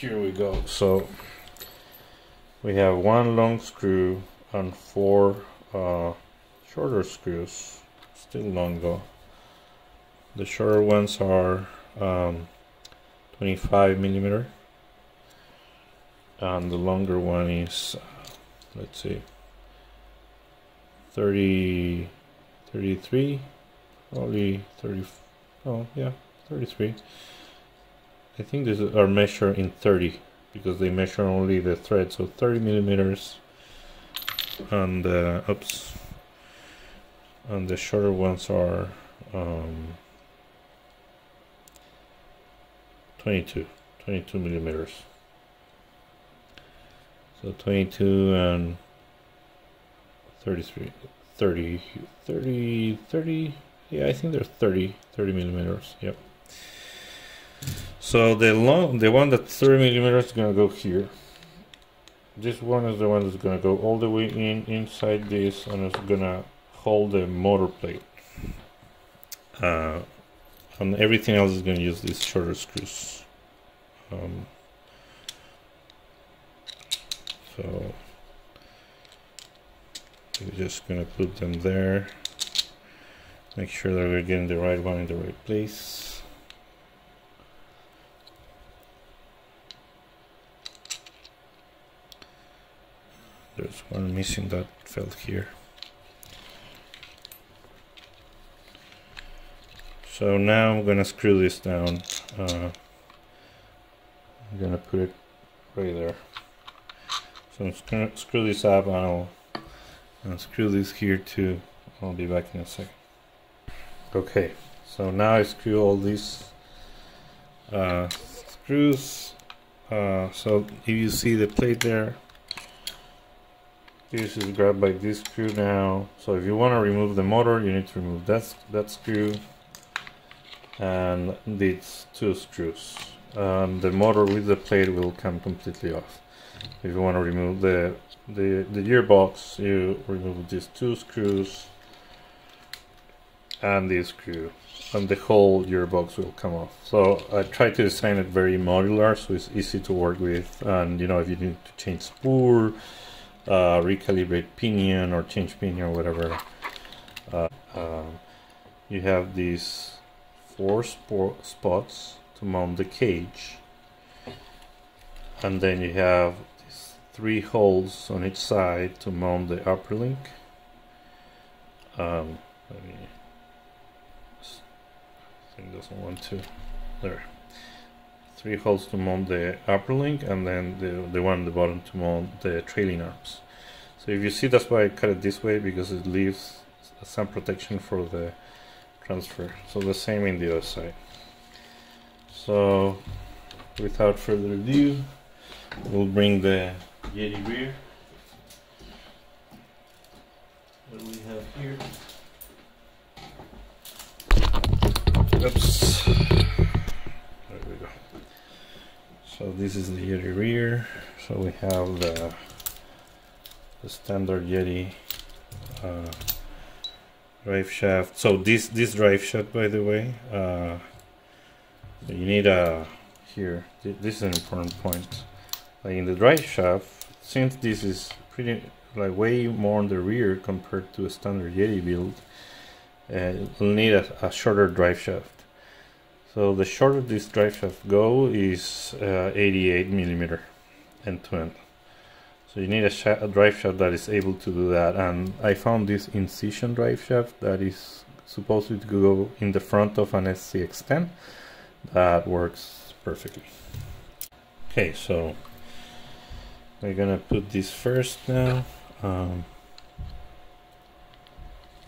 here we go. So we have one long screw and four shorter screws, still long though. The shorter ones are 25 millimeter, and the longer one is let's see, 33, probably 30. Oh yeah, 33. I think these are measured in 30 because they measure only the thread, so 30 millimeters. And oops, and the shorter ones are 22 millimeters. So 22 and 33, 30, yeah, I think they're 30 millimeters. Yep. So the one that's 30 millimeters is gonna go here. This one is the one that's gonna go all the way inside this, and it's gonna hold the motor plate. And everything else is gonna use these shorter screws. So we're just gonna put them there. Make sure that we're getting the right one in the right place. There's one missing that fell here. So now I'm gonna screw this down. I'm gonna put it right there. So I'm just gonna screw this up, and I'll screw this here too. I'll be back in a second. Okay, so now I screw all these screws. So if you see the plate there, this is grabbed by this screw now. So if you want to remove the motor, you need to remove that screw and these two screws. The motor with the plate will come completely off. If you want to remove the gearbox, you remove these two screws and this screw, and the whole gearbox will come off. So I try to design it very modular, so it's easy to work with. And you know, if you need to change spool, recalibrate pinion or change pinion, whatever, you have these 4 spots to mount the cage, and then you have these 3 holes on each side to mount the upper link. Let me, this thing doesn't want to, there. 3 holes to mount the upper link, and then the one at the bottom to mount the trailing arms. So if you see, that's why I cut it this way, because it leaves some protection for the transfer. So the same in the other side. So without further ado, we'll bring the Yeti rear that we have here. Oops. There we go. So this is the Yeti rear. So we have the standard Yeti drive shaft. So this drive shaft, by the way, you need here. This is an important point. Like in the drive shaft, since this is pretty like way more on the rear compared to a standard Yeti build, you'll need a shorter drive shaft. So the shorter this drive shaft go is 88 millimeter end to end. So you need a drive shaft that is able to do that, and I found this incision drive shaft that is supposed to go in the front of an SCX10. That works perfectly. Okay, so we're gonna put this first now.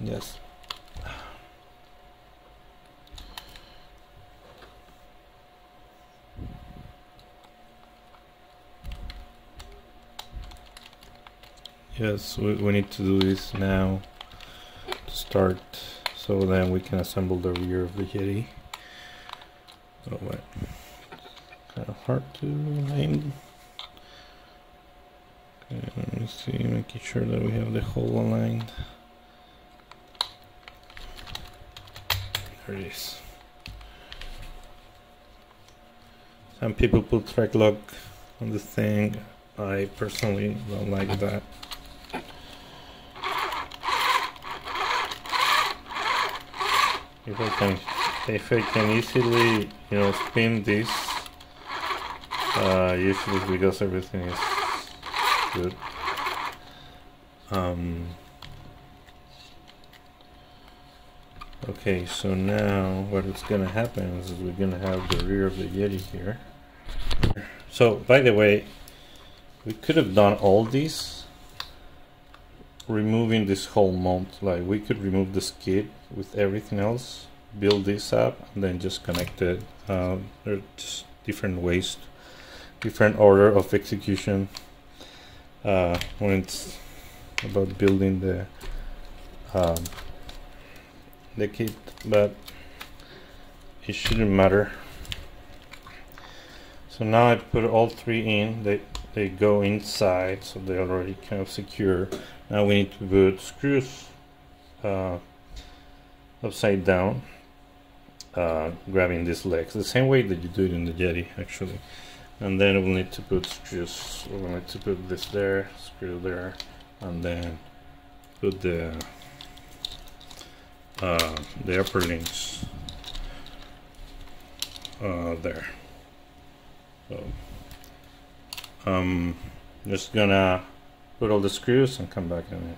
Yes. Yes, we need to do this now to start, so then we can assemble the rear of the Yeti. Oh wait, kind of hard to aim. Okay, let me see, making sure that we have the hole aligned. There it is. Some people put track lock on the thing. I personally don't like that. If I can easily, you know, spin this, usually it's because everything is good. Okay, so now what's gonna happen is we're gonna have the rear of the Yeti here. So, by the way, we could have done all these, removing this whole mount. Like, we could remove the skid with everything else, build this up, and then just connect it. There are just different ways, different order of execution when it's about building the kit, but it shouldn't matter. So now I put all three in. They go inside, so they're already kind of secure. Now we need to put screws upside down, grabbing these legs, the same way that you do it in the Yeti, actually. And then we'll need to put screws. We'll need to put this there, screw there, and then put the upper links there. So just gonna put all the screws and come back in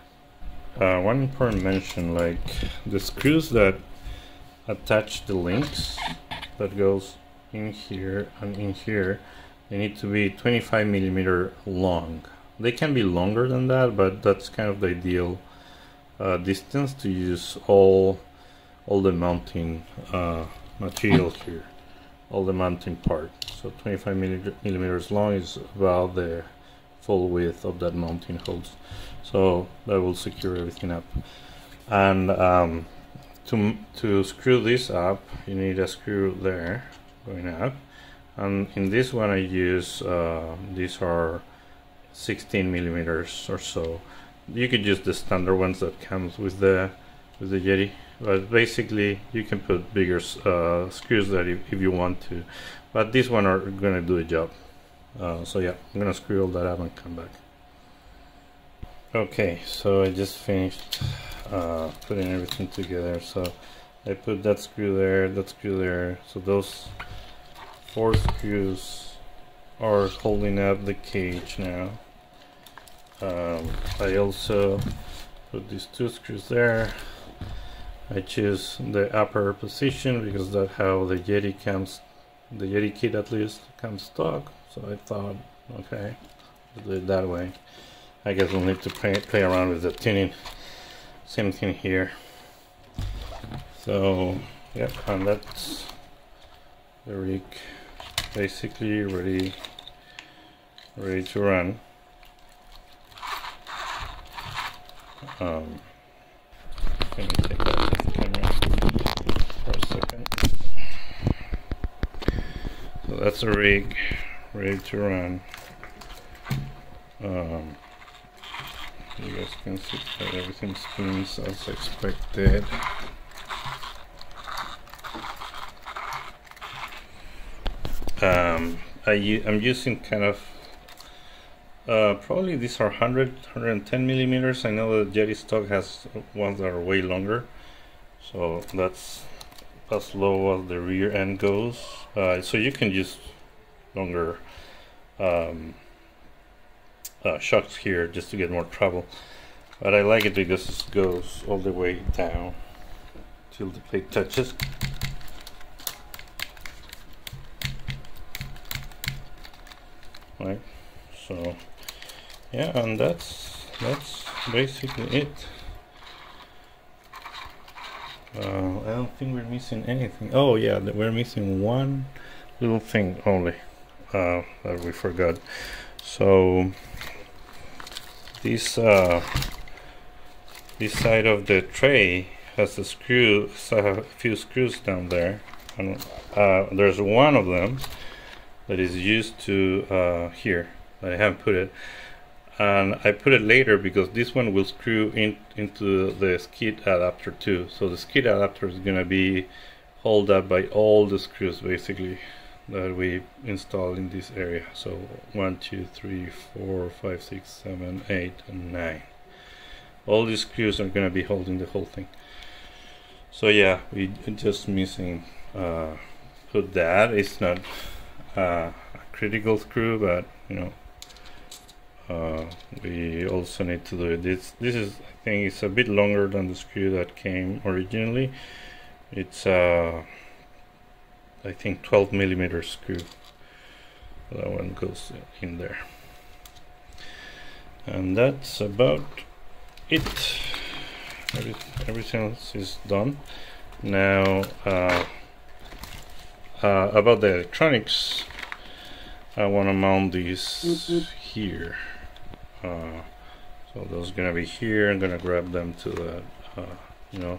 it. One important mention, like the screws that attach the links that goes in here and in here, they need to be 25mm long. They can be longer than that, but that's kind of the ideal distance to use all the mounting material here, all the mounting part. So 25mm long is about the full width of that mounting holes, so that will secure everything up. And to screw this up, you need a screw there going up, and in this one I use these are 16mm or so. You could use the standard ones that comes with the Yeti, but basically you can put bigger screws there if you want to, but these one are gonna do the job. So yeah, I'm gonna screw all that up and come back. Okay, so I just finished putting everything together. So I put that screw there, that screw there, so those 4 screws are holding up the cage now. I also put these 2 screws there. I choose the upper position because that's how the Yeti comes, the Yeti kit at least comes stock. So I thought, okay, let's do it that way. I guess we'll need to play around with the tuning. Same thing here. So yep, and that's the rig basically ready to run. Let me take out the camera for a second. So that's a rig ready to run. You guys can see that everything spins as expected. I'm using kind of probably these are 110mm. I know that Yeti stock has ones that are way longer, so that's as low as the rear end goes. So you can use longer shocks here just to get more travel, but I like it because it goes all the way down till the plate touches. Right, so yeah, and that's basically it. I don't think we're missing anything. Oh yeah, we're missing one little thing only that we forgot. So this side of the tray has a few screws down there, and there's one of them that is used to here. I haven't put it, and I put it later because this one will screw into the skid adapter too. So the skid adapter is gonna be held up by all the screws basically. that we installed in this area. So 1, 2, 3, 4, 5, 6, 7, 8, and 9. All these screws are gonna be holding the whole thing. So yeah, we just missing put that. It's not a critical screw, but you know, we also need to do this. This is, I think, it's a bit longer than the screw that came originally. It's I think 12 millimeter screw. That one goes in there, and that's about it. Everything else is done. Now about the electronics, I want to mount these here. So those are gonna be here. I'm gonna grab them to that you know,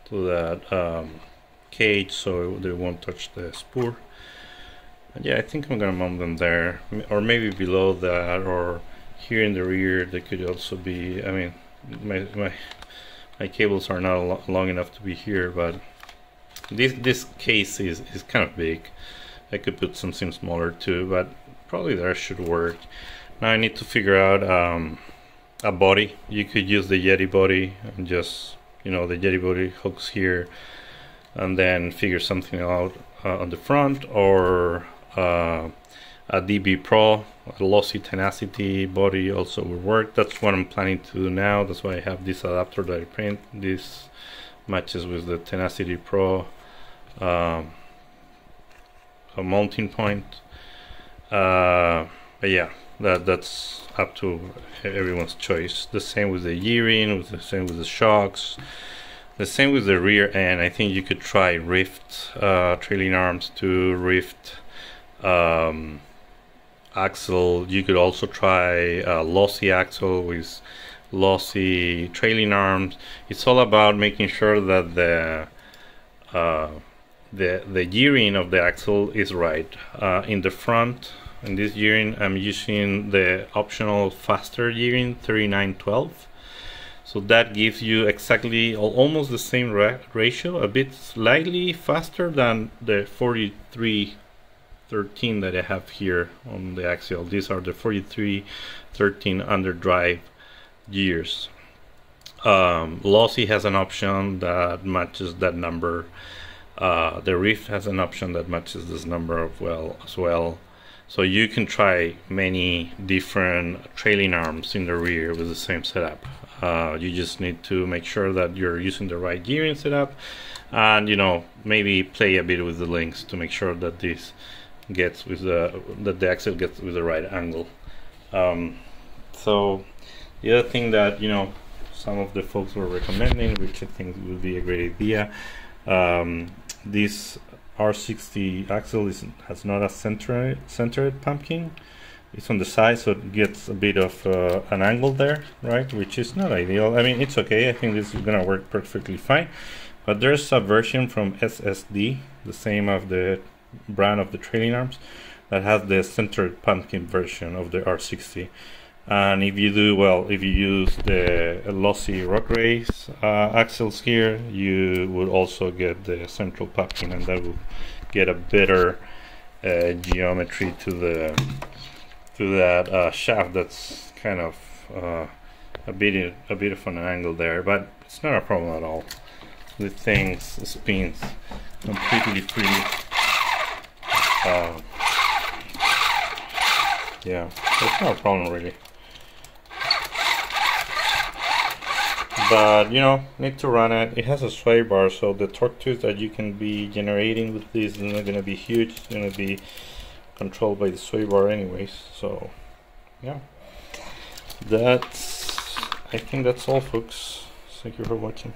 to that cage so they won't touch the spool. And yeah, I think I'm gonna mount them there, or maybe below that, or here in the rear. They could also be, I mean, my cables are not long enough to be here, but this case is kind of big. I could put something smaller too, but probably that should work. Now I need to figure out a body. You could use the Yeti body and just, you know, the Yeti body hooks here, and then figure something out on the front, or a DB Pro, a lossy tenacity body also would work. That's what I'm planning to do now. That's why I have this adapter that I print. This matches with the Tenacity Pro a mounting point. But yeah, that's up to everyone's choice. The same with the gearing, the same with the shocks, the same with the rear end. I think you could try rift trailing arms to rift axle. You could also try lossy axle with lossy trailing arms. It's all about making sure that the gearing of the axle is right. In the front, in this gearing, I'm using the optional faster gearing 3912. So that gives you exactly almost the same ratio, a bit slightly faster than the 4313 that I have here on the Axial. These are the 4313 underdrive gears. Lossy has an option that matches that number. The Rift has an option that matches this number as well. So you can try many different trailing arms in the rear with the same setup. You just need to make sure that you're using the right gearing setup, and you know, maybe play a bit with the links to make sure that this gets with the axle gets with the right angle. So the other thing that, you know, some of the folks were recommending, which I think would be a great idea, this R60 axle has not a centered pumpkin. It's on the side, so it gets a bit of an angle there, right? Which is not ideal. I mean, it's okay. I think this is gonna work perfectly fine. But there's a version from SSD, the same of the brand of the trailing arms, that has the centered pumpkin version of the R60. And if you do, well, if you use the lossy rock race axles here, you would also get the central pumpkin, and that will get a better geometry to that shaft. That's kind of a bit of an angle there, but it's not a problem at all. The thing spins completely freely. Yeah, it's not a problem really. But you know, need to run it. It has a sway bar, so the torque tooth that you can be generating with this is not going to be huge. It's going to be controlled by the sway bar anyways. So yeah, I think that's all, folks. Thank you for watching.